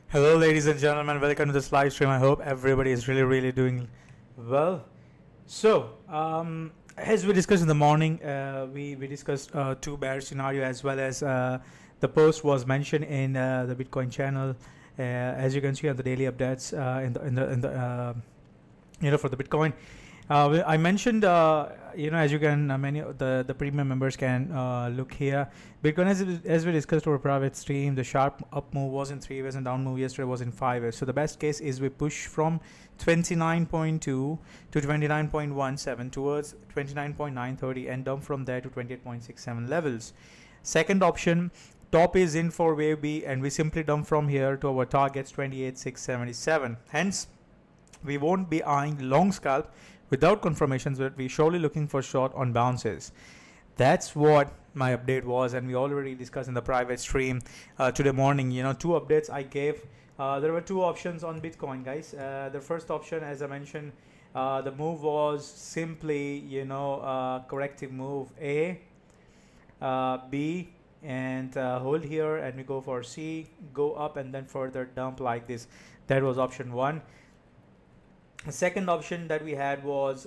Hello, ladies and gentlemen. Welcome to this live stream. I hope everybody is really doing well. So, as we discussed in the morning, we discussed two bear scenario as well as the post was mentioned in the Bitcoin channel. As you can see on the daily updates for the Bitcoin. I mentioned, as you can, many of the premium members can look here. Bitcoin, as we discussed over private stream, the sharp up move was in 3 waves and down move yesterday was in 5 waves. So the best case is we push from 29.2 to 29.17 towards 29.930 and dump from there to 28.67 levels. Second option, top is in for wave B and we simply dump from here to our targets 28.677. Hence, we won't be eyeing long scalp without confirmations, but we're surely looking for short on bounces. That's what my update was, and we already discussed in the private stream today morning. Two updates I gave. There were two options on Bitcoin, guys. The first option, as I mentioned, the move was simply, corrective move A, B, and hold here, and we go for C, go up, and then further dump like this. That was option one. The second option that we had was,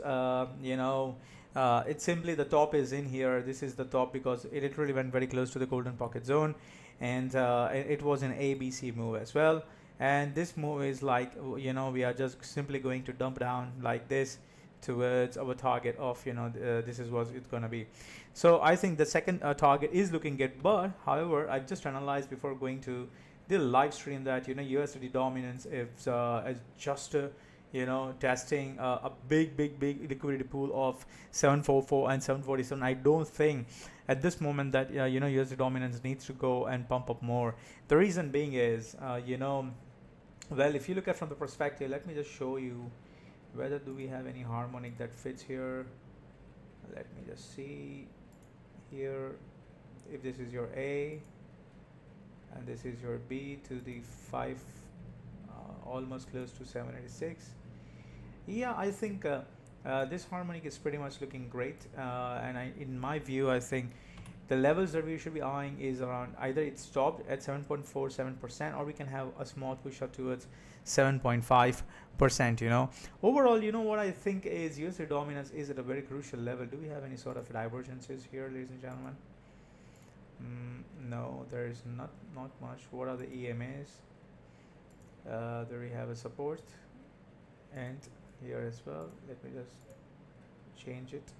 it's simply the top is in here. This is the top because it literally went very close to the golden pocket zone, and it was an ABC move as well. And this move is like, we are just simply going to dump down like this towards our target of, this is what it's going to be. So I think the second target is looking good, but however, I've just analyzed before going to the live stream that, USD dominance is just testing a big liquidity pool of 744 and 747. I don't think at this moment that USD dominance needs to go and pump up more. The reason being is well, if you look at from the perspective, let me just show you whether do we have any harmonic that fits here. Let me just see here. If this is your A and this is your B to the 5, almost close to 786. Yeah, I think this harmonic is pretty much looking great, and in my view, I think the levels that we should be eyeing is around either it stopped at 7.47% or we can have a small push up towards 7.5%. Overall, what I think is USD dominance is at a very crucial level. Do we have any sort of divergences here, ladies and gentlemen? No, there is not much. What are the EMAs? There we have a support, and here as well. Let me just change it.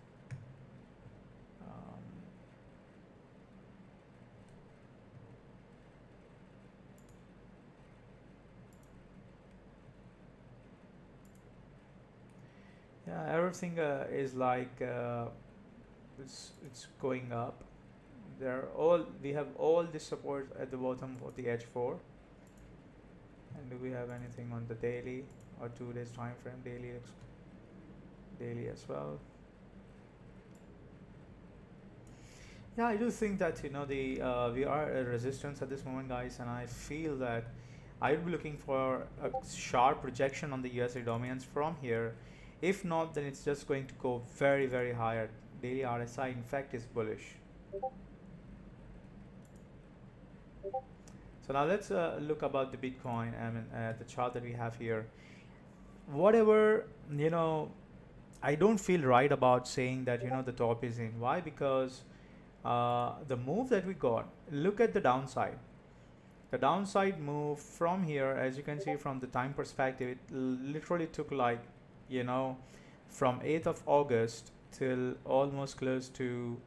Yeah, everything is like it's going up. We have all the support at the bottom of the H4. And do we have anything on the daily or 2 days time frame? Daily as well. Yeah, I do think that we are at resistance at this moment, guys, and I feel that I will be looking for a sharp rejection on the USD dominance from here. If not, then it's just going to go very higher. Daily RSI, in fact, is bullish. So now let's look about the Bitcoin. I mean, the chart that we have here. Whatever, I don't feel right about saying that, the top is in. Why? Because the move that we got, look at the downside. The downside move from here, as you can see from the time perspective, it literally took like, from 8th of August till almost close to,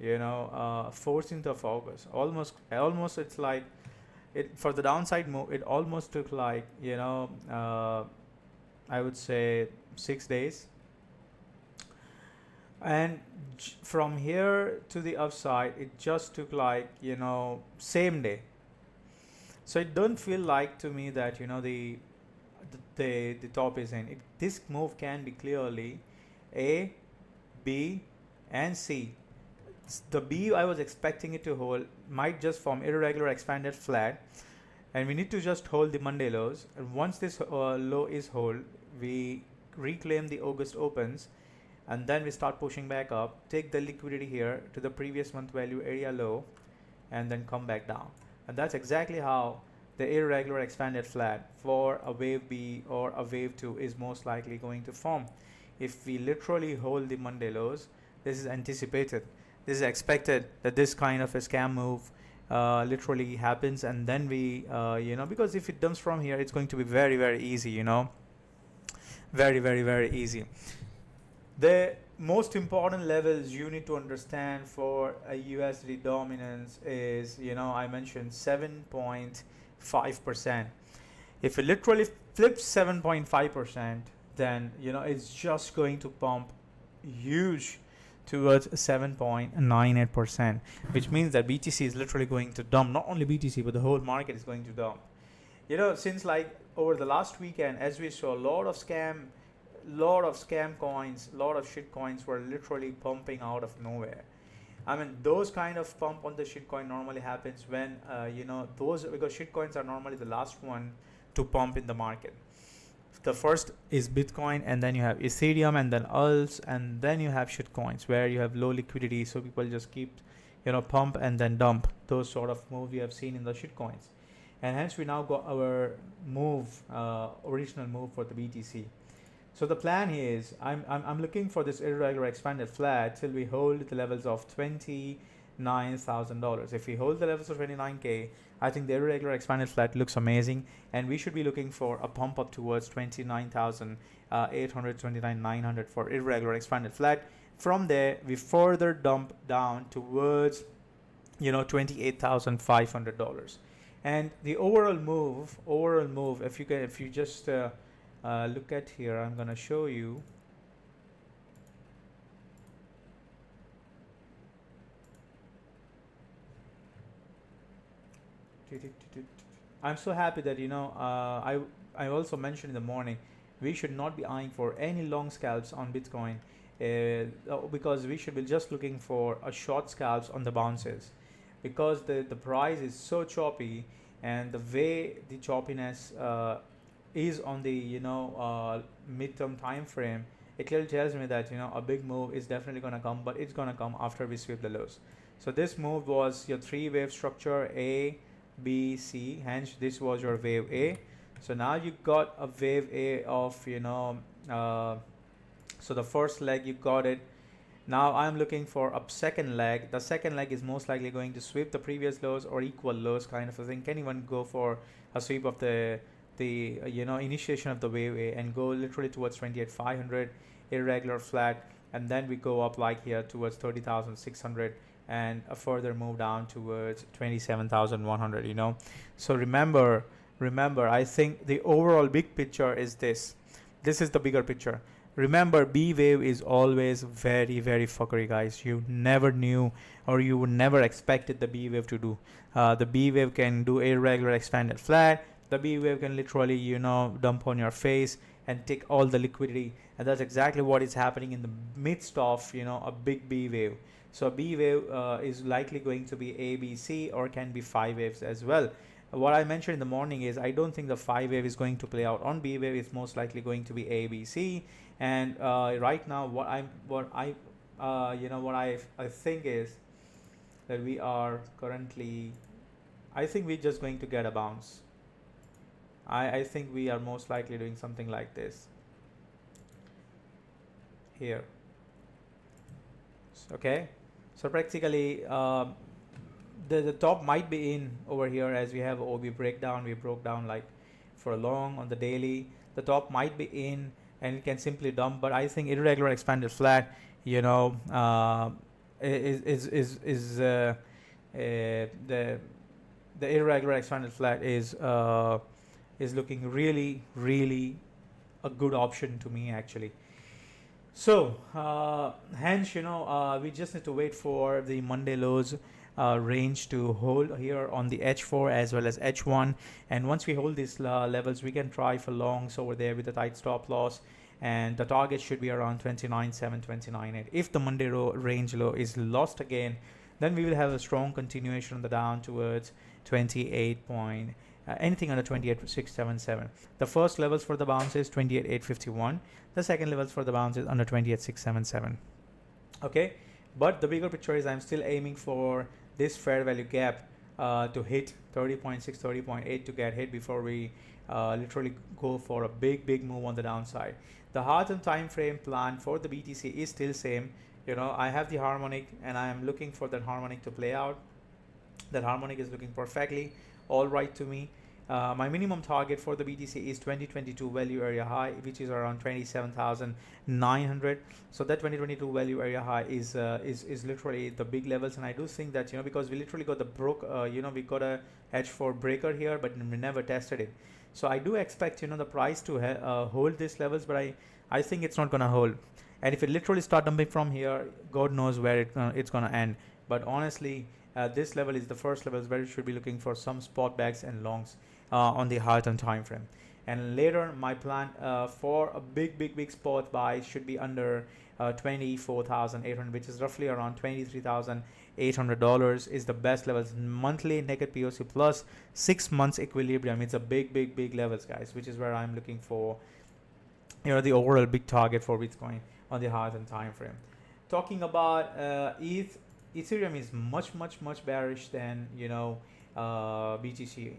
14th of August. Almost it's like, for the downside move, it almost took like, I would say 6 days. And from here to the upside, it just took like, same day. So it don't feel like to me that, the top is in. This move can be clearly A, B, and C. The B, I was expecting it to hold, might just form irregular expanded flat, and we need to just hold the Monday lows. And once this low is hold, we reclaim the August opens, and then we start pushing back up, take the liquidity here to the previous month value area low, and then come back down. And that's exactly how the irregular expanded flat for a wave B or a wave 2 is most likely going to form. If we literally hold the Monday lows, this is anticipated, this is expected that this kind of a scam move literally happens, and then we because if it dumps from here, it's going to be very, very easy, very, very, very easy. The most important levels you need to understand for a USD dominance is, I mentioned 7.5%. If it literally flips 7.5%, then it's just going to pump huge towards 7.98%, which means that BTC is literally going to dump. Not only BTC, but the whole market is going to dump. Since like over the last weekend, as we saw, a lot of scam coins, a lot of shit coins were literally pumping out of nowhere. I mean, those kind of pump on the shit coin normally happens when because shit coins are normally the last one to pump in the market. The first is Bitcoin, and then you have Ethereum, and then alts, and then you have shit coins where you have low liquidity, so people just keep pump and then dump. Those sort of move we have seen in the shit coins, and hence we now got our original move for the BTC. So the plan is I'm looking for this irregular expanded flat till we hold the levels of $29,000. If we hold the levels of 29K, I think the irregular expanded flat looks amazing, and we should be looking for a pump up towards 29,800, 29,900 for irregular expanded flat. From there, we further dump down towards $28,500. And the overall move, if you just look at here, I'm gonna show you. I'm so happy that I also mentioned in the morning we should not be eyeing for any long scalps on Bitcoin, because we should be just looking for a short scalps on the bounces, because the price is so choppy, and the way the choppiness is on the midterm time frame, it clearly tells me that a big move is definitely going to come, but it's going to come after we sweep the lows. So this move was your 3-wave structure, A, B, C, hence this was your wave A. So now you got a wave A of so the first leg you got it. Now I'm looking for a second leg. The second leg is most likely going to sweep the previous lows or equal lows, kind of a thing. Can even go for a sweep of the initiation of the wave A and go literally towards 28,500 irregular flat, and then we go up like here towards 30,600 and a further move down towards 27,100. So remember, I think the overall big picture is this is the bigger picture. Remember, B wave is always very, very fuckery, guys. You never knew, or you would never expected the B wave to do. The B wave can do irregular expanded flat. The B wave can literally dump on your face and take all the liquidity, and that's exactly what is happening in the midst of a big B wave. So a B wave is likely going to be A, B, C, or can be 5 waves as well. What I mentioned in the morning is I don't think the 5 wave is going to play out on B wave. It's most likely going to be A, B, C. And right now, what I think is that we are currently, I think we're just going to get a bounce. I think we are most likely doing something like this here. Okay, so practically the top might be in over here, as we have OB breakdown. We broke down like for a long on the daily. The top might be in and it can simply dump, but I think irregular expanded flat the irregular expanded flat is looking really, really a good option to me, actually. So hence we just need to wait for the Monday lows range to hold here on the H4 as well as H1, and once we hold these levels, we can try for longs over there with a tight stop loss, and the target should be around 29.7, 29.8. If the Monday range low is lost again, then we will have a strong continuation on the down towards 28 anything under 28,677. The first levels for the bounce is 28,851. The second levels for the bounce is under 28,677. Okay, but the bigger picture is I'm still aiming for this fair value gap to hit 30.6, 30.8 to get hit before we literally go for a big move on the downside. The hard and time frame plan for the BTC is still same. I have the harmonic and I am looking for that harmonic to play out. That harmonic is looking perfectly all right to me. My minimum target for the BTC is 2022 value area high, which is around 27,900. So that 2022 value area high is literally the big levels, and I do think that because we literally got the we got a H4 breaker here, but we never tested it. So I do expect the price to hold these levels, but I think it's not gonna hold. And if it literally start dumping from here, God knows where it's gonna end. But honestly, this level is the first level where you should be looking for some spot bags and longs on the high term time frame. And later, my plan for a big spot buy should be under 24,800, which is roughly around $23,800 is the best levels. Monthly naked POC plus 6 months equilibrium. It's a big levels, guys, which is where I'm looking for the overall big target for Bitcoin on the high term time frame. Talking about Ethereum is much bearish than BTC.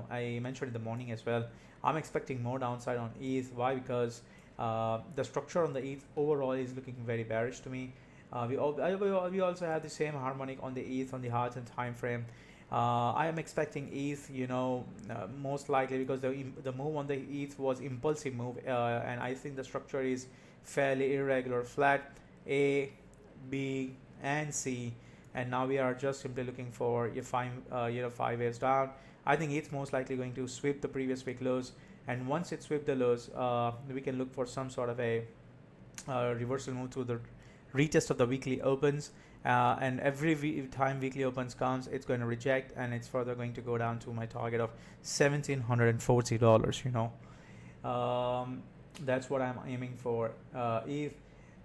I mentioned in the morning as well. I'm expecting more downside on ETH. Why? Because the structure on the ETH overall is looking very bearish to me. We also have the same harmonic on the ETH on the hard and time frame. I am expecting ETH, most likely because the move on the ETH was impulsive move, and I think the structure is fairly irregular, flat A, B, and C, and now we are just simply looking for 5 waves down. I think it's most likely going to sweep the previous week lows, and once it sweeps the lows, we can look for some sort of a reversal move to the retest of the weekly opens, and every time weekly opens comes, it's going to reject, and it's further going to go down to my target of $1,740. That's what I'm aiming for. ETH.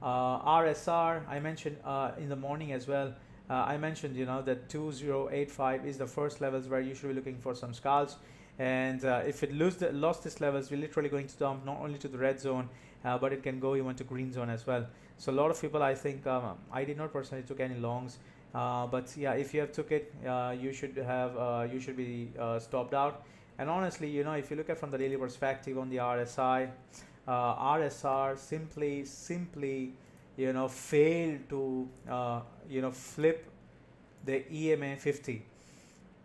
RSR, I mentioned in the morning as well. I mentioned that 2085 is the first levels where you should be looking for some scalps, and if it lost this levels, we're literally going to dump not only to the red zone, but it can go even to green zone as well. So a lot of people, I think, I did not personally took any longs, but yeah, if you have took it, you should be stopped out. And honestly, if you look at from the daily perspective on the RSI, RSR simply failed to flip the EMA 50.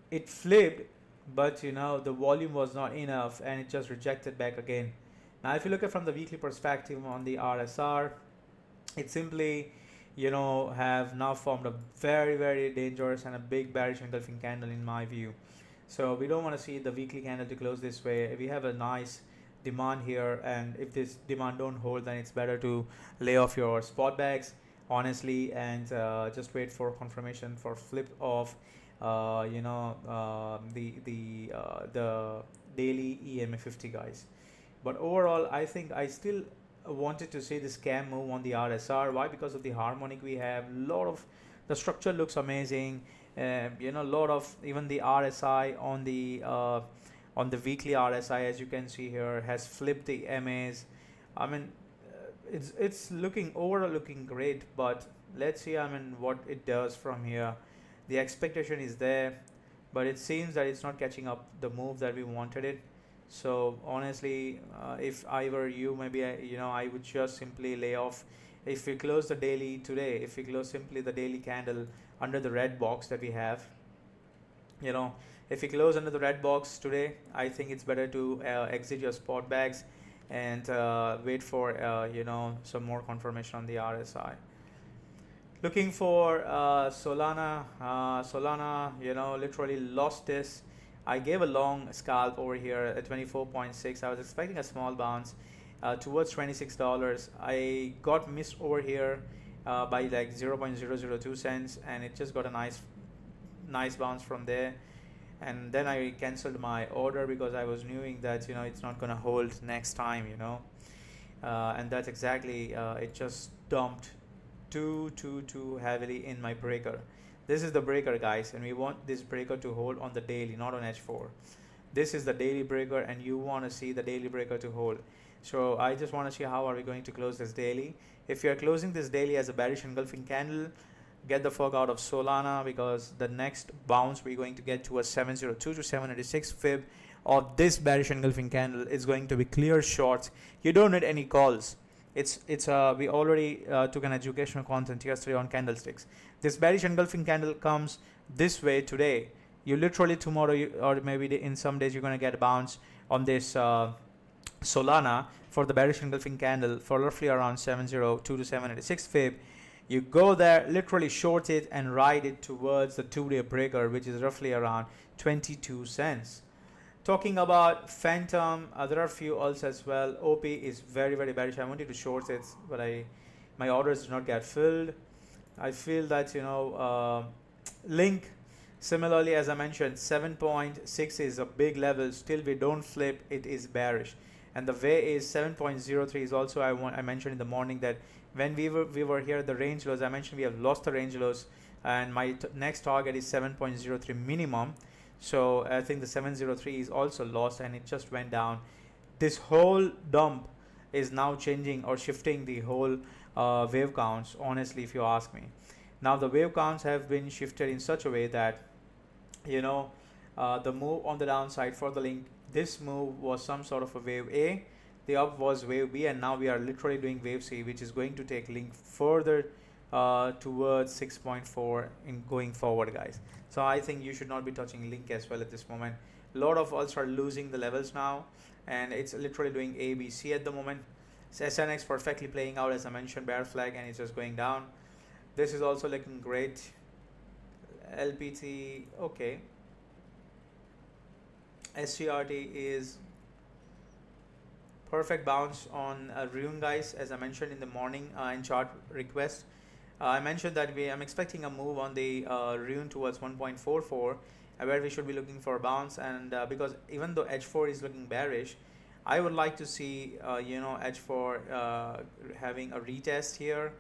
It flipped, but the volume was not enough, and it just rejected back again. Now if you look at from the weekly perspective on the RSR, it simply have now formed a very dangerous and a big bearish engulfing candle in my view. So we don't want to see the weekly candle to close this way. We have a nice demand here, and if this demand don't hold, then it's better to lay off your spot bags honestly, and just wait for confirmation for flip of the daily EMA 50, guys. But overall, I think I still wanted to see this scam move on the RSR. Why? Because of the harmonic we have. The structure looks amazing. A lot of even the RSI on the weekly RSI, as you can see here, has flipped the MAs. I mean, it's overall looking great, but let's see what it does from here. The expectation is there, but it seems that it's not catching up the move that we wanted it. So honestly, if I were you, maybe I would just simply lay off. If we close the daily today, if we close simply the daily candle under the red box that we have, if we close under the red box today, I think it's better to exit your spot bags and wait for some more confirmation on the RSI. Looking for Solana. Solana, literally lost this. I gave a long scalp over here at 24.6. I was expecting a small bounce towards $26. I got missed over here by like 0.002 cents, and it just got a nice bounce from there. And then I cancelled my order because I was knowing that it's not gonna hold next time, and that's exactly it just dumped too heavily in my breaker. This is the breaker, guys, and we want this breaker to hold on the daily, not on H4. This is the daily breaker, and you want to see the daily breaker to hold. So I just want to see how are we going to close this daily. If you are closing this daily as a bearish engulfing candle, get the fuck out of Solana, because the next bounce we're going to get to a 702 to 786 fib of this bearish engulfing candle is going to be clear shorts. You don't need any calls. We already took an educational content yesterday on candlesticks. This bearish engulfing candle comes this way today. You literally tomorrow, or maybe in some days, you're going to get a bounce on this Solana for the bearish engulfing candle for roughly around 702 to 786 fib. You go there, literally short it and ride it towards the 2-day breaker, which is roughly around 22 cents. Talking about Phantom, there are a few alts as well. OP is very, very bearish. I wanted to short it, but my orders did not get filled. I feel that, Link, similarly, as I mentioned, 7.6 is a big level. Still, we don't flip. It is bearish. And the way is 7.03 is also, I mentioned in the morning that when we were here at the range lows, I mentioned we have lost the range lows, and my next target is 7.03 minimum. So I think the 703 is also lost, and it just went down. This whole dump is now changing or shifting the whole wave counts, honestly, if you ask me. Now the wave counts have been shifted in such a way that, the move on the downside for the Link, this move was some sort of a wave A, the up was wave B, and now we are literally doing wave C, which is going to take Link further towards 6.4 in going forward, guys. So I think you should not be touching Link as well at this moment. A lot of alts are losing the levels now, and it's literally doing A, B, C at the moment. SNX perfectly playing out, as I mentioned, bear flag, and it's just going down. This is also looking great. LPT, okay. SCRT is perfect bounce on Rune, guys, as I mentioned in the morning in chart request. I mentioned that I'm expecting a move on the Rune towards 1.44, where we should be looking for a bounce, and because even though H4 is looking bearish, I would like to see H4 having a retest here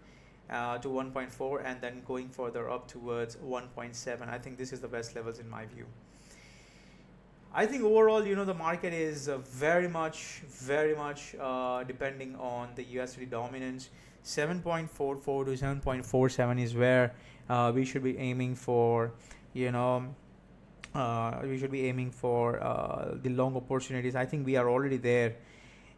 to 1.4 and then going further up towards 1.7. I think this is the best levels in my view. I think overall, the market is very much depending on the USD dominance. 7.44 to 7.47 is where we should be aiming for, we should be aiming for the long opportunities. I think we are already there.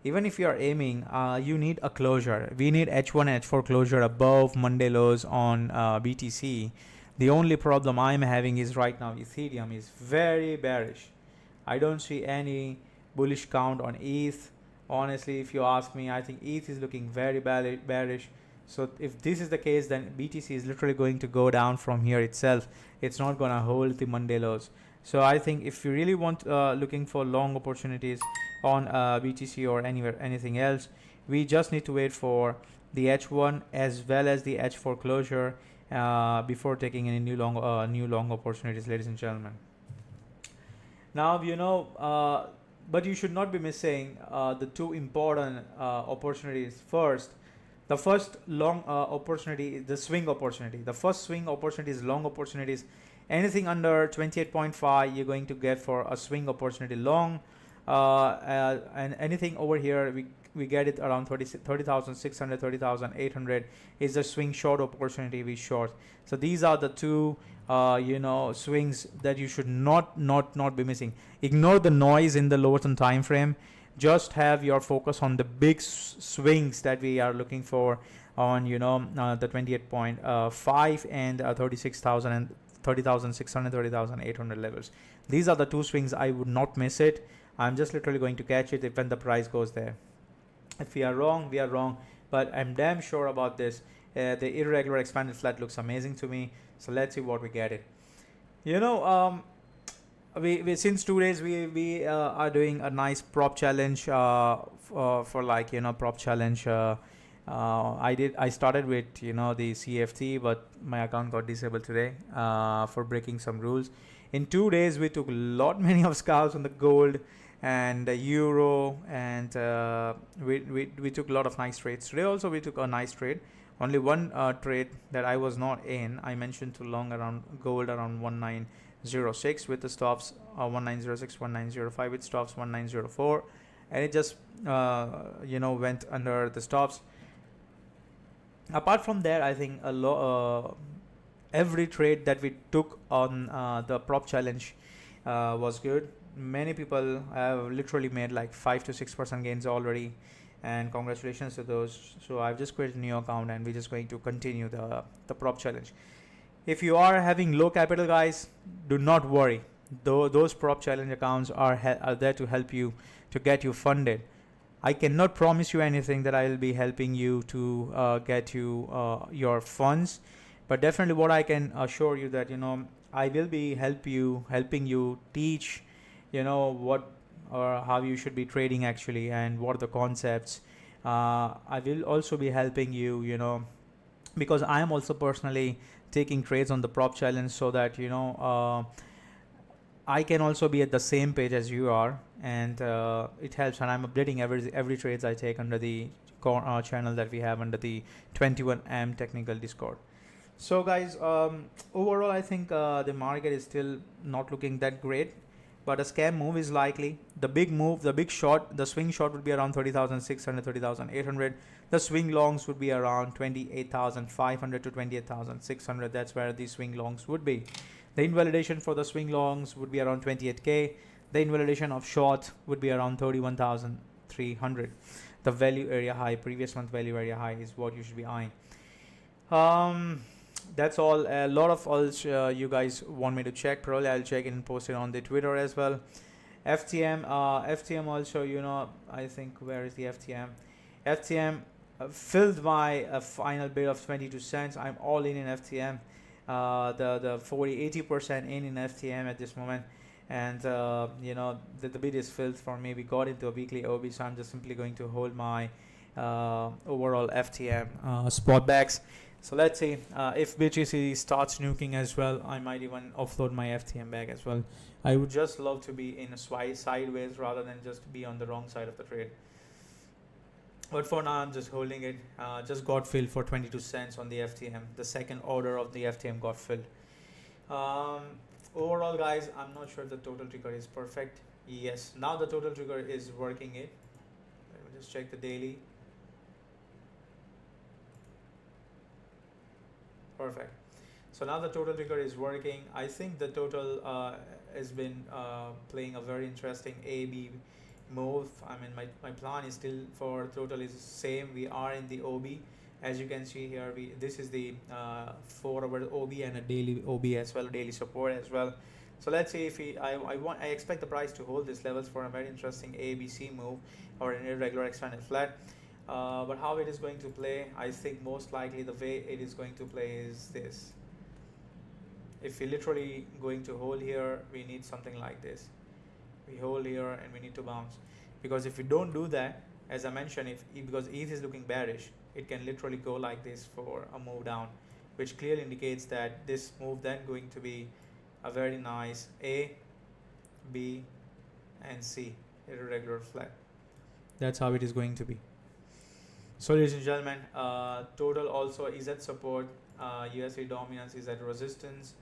Even if you are aiming, you need a closure. We need H1 and H4 closure above Monday lows on BTC. The only problem I'm having is right now Ethereum is very bearish. I don't see any bullish count on ETH. Honestly, if you ask me, I think ETH is looking very bearish. So if this is the case, then BTC is literally going to go down from here itself. It's not going to hold the Monday lows. So I think if you really want looking for long opportunities on BTC or anything else, we just need to wait for the H1 as well as the H4 closure before taking any new long opportunities, ladies and gentlemen. Now, but you should not be missing the two important opportunities. The first long opportunity is the swing opportunity. The first swing opportunity is long opportunities. Anything under 28.5 you're going to get for a swing opportunity long, and anything over here we get it around 30,600, 30,800 is a swing short opportunity we short. So these are the two swings that you should not be missing. Ignore the noise in the lower time frame. Just have your focus on the big swings that we are looking for on the 28.5 and 36,000 and 30,600, 30,800 levels. These are the two swings. I would not miss it. I'm just literally going to catch it when the price goes there. If we are wrong, we are wrong, but I'm damn sure about this. The irregular expanded flat looks amazing to me. So let's see what we get it. We since 2 days we are doing a nice prop challenge for like prop challenge. I started with the CFT, but my account got disabled today for breaking some rules. In 2 days we took many of scalps on the gold and the euro, and we took a lot of nice trades. Today also we took a nice trade. Only one trade that I was not in. I mentioned to long around gold around 1906 with the stops 1906, 1905 with stops 1904, and it just went under the stops. Apart from that, I think every trade that we took on the prop challenge was good. Many people have literally made like 5 to 6% gains already, and congratulations to those. So I've just created a new account and we're just going to continue the prop challenge. If you are having low capital, guys, do not worry. Though those prop challenge accounts are there to help you, to get you funded. I cannot promise you anything that I will be helping you to get you your funds, but definitely what I can assure you that I will be helping you teach what or how you should be trading actually, and what are the concepts. I will also be helping you because I am also personally taking trades on the prop challenge, so that I can also be at the same page as you are, and it helps. And I'm updating every trades I take under the channel that we have under the 21M technical Discord. So guys, overall I think the market is still not looking that great, but a scam move is likely. The big move, the big short, the swing short would be around 30,600, 30,800. The swing longs would be around 28,500 to 28,600. That's where the swing longs would be. The invalidation for the swing longs would be around 28k. The invalidation of short would be around 31,300. The value area high, previous month value area high, is what you should be eyeing. That's all. A lot of all you guys want me to check. Probably I'll check it and post it on the Twitter as well. FTM, FTM also, I think, where is the FTM? FTM filled my final bid of 22 cents. I'm all in FTM. The 80% in FTM at this moment, and the bid is filled for me. We got into a weekly OB, so I'm just simply going to hold my overall FTM spot backs. So let's see if BTC starts nuking as well, I might even offload my FTM bag as well. I would just love to be in a sideways rather than just be on the wrong side of the trade. But for now, I'm just holding it. Just got filled for 22 cents on the FTM. The second order of the FTM got filled. Overall, guys, I'm not sure if the total trigger is perfect. Yes, now the total trigger is working it. Let me just check the daily. Perfect. So now the total trigger is working. I think the total has been playing a very interesting AB move. I mean, my plan is still for total is same. We are in the OB, as you can see here. This is the 4-hour OB and a daily OB as well, daily support as well. So let's see if I expect the price to hold these levels for a very interesting ABC move or an irregular expanded flat. But how it is going to play, I think most likely the way it is going to play is this. If we're literally going to hold here, we need something like this. We hold here and we need to bounce, because if we don't do that, as I mentioned, because ETH is looking bearish, it can literally go like this for a move down, which clearly indicates that this move then going to be a very nice A, B, and C irregular flat. That's how it is going to be. So ladies and gentlemen, total also is at support. USD dominance is at resistance.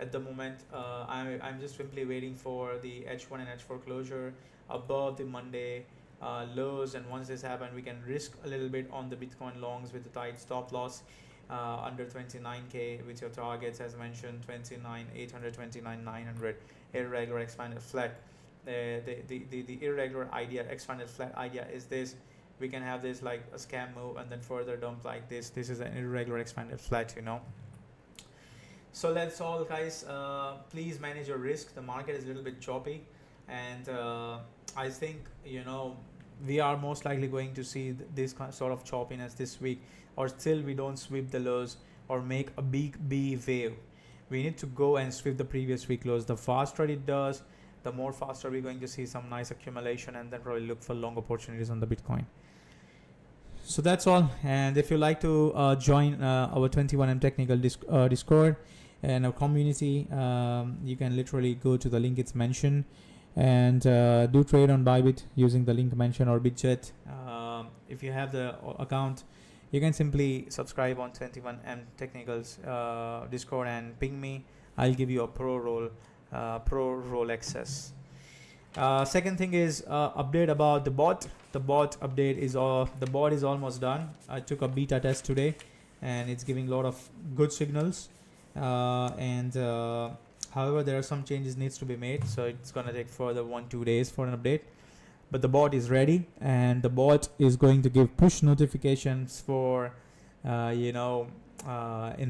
At the moment, I'm just simply waiting for the H1 and H4 closure above the Monday lows, and once this happens, we can risk a little bit on the Bitcoin longs with the tight stop loss under 29k with your targets as mentioned, 29,800, 29,900 irregular expanded flat. The irregular idea, expanded flat idea is this. We can have this like a scam move and then further dump like this. This is an irregular expanded flat, So that's all, guys. Please manage your risk. The market is a little bit choppy, and I think we are most likely going to see this sort of choppiness this week, or still we don't sweep the lows or make a big B wave. We need to go and sweep the previous week lows. The faster it does, the more faster we're going to see some nice accumulation, and then probably look for long opportunities on the Bitcoin. So that's all. And if you like to join our 21M technical Discord and our community, you can literally go to the link it's mentioned and do trade on Bybit using the link mentioned, or Bitjet. If you have the account, you can simply subscribe on 21M technicals Discord and ping me. I'll give you a pro role access. Second thing is update about the bot. The bot update is the bot is almost done. I took a beta test today, and it's giving a lot of good signals. and however, there are some changes needs to be made, so it's gonna take further 1-2 days for an update. But the bot is ready, and the bot is going to give push notifications for in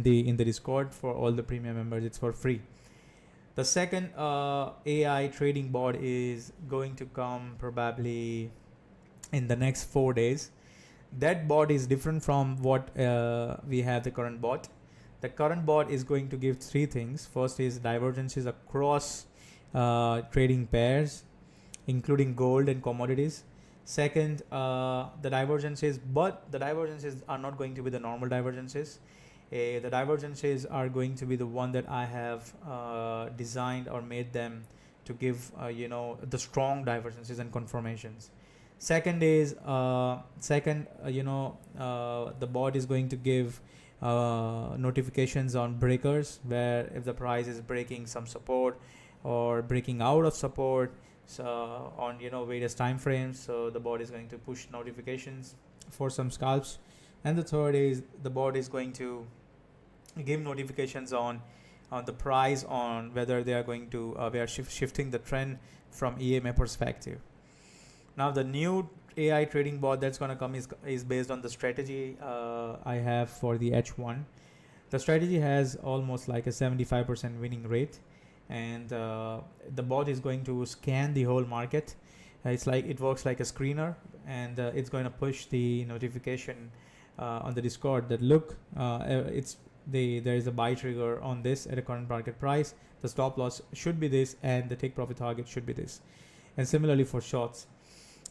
the Discord for all the premium members. It's for free. The second AI trading bot is going to come probably in the next 4 days. That bot is different from what we have the current bot. The current bot is going to give 3 things. First is divergences across trading pairs, including gold and commodities. Second, the divergences, but the divergences are not going to be the normal divergences. The divergences are going to be the one that I have designed or made them to give the strong divergences and confirmations. Second is the bot is going to give notifications on breakers, where if the price is breaking some support or breaking out of support, so on various time frames, so the bot is going to push notifications for some scalps. And the third is the bot is going to give notifications on the price, on whether they are going to we are shifting the trend from EMA perspective. Now the new AI trading bot that's going to come is based on the strategy I have for the H1. The strategy has almost like a 75% winning rate, and the bot is going to scan the whole market. It's like it works like a screener, and it's going to push the notification on the Discord that look, there is a buy trigger on this at a current market price. The stop loss should be this, and the take profit target should be this. And similarly for shorts,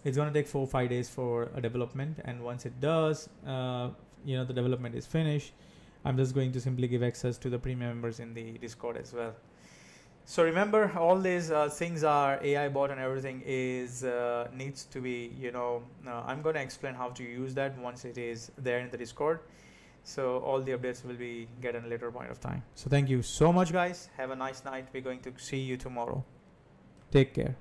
it's going to take 4 or 5 days for a development, and once it does, the development is finished, I'm just going to simply give access to the premium members in the Discord as well. So remember, all these things are AI bot and everything is needs to be I'm going to explain how to use that once it is there in the Discord. So all the updates will be get at a later point of time. So thank you so much, guys. Have a nice night. We're going to see you tomorrow. Take care.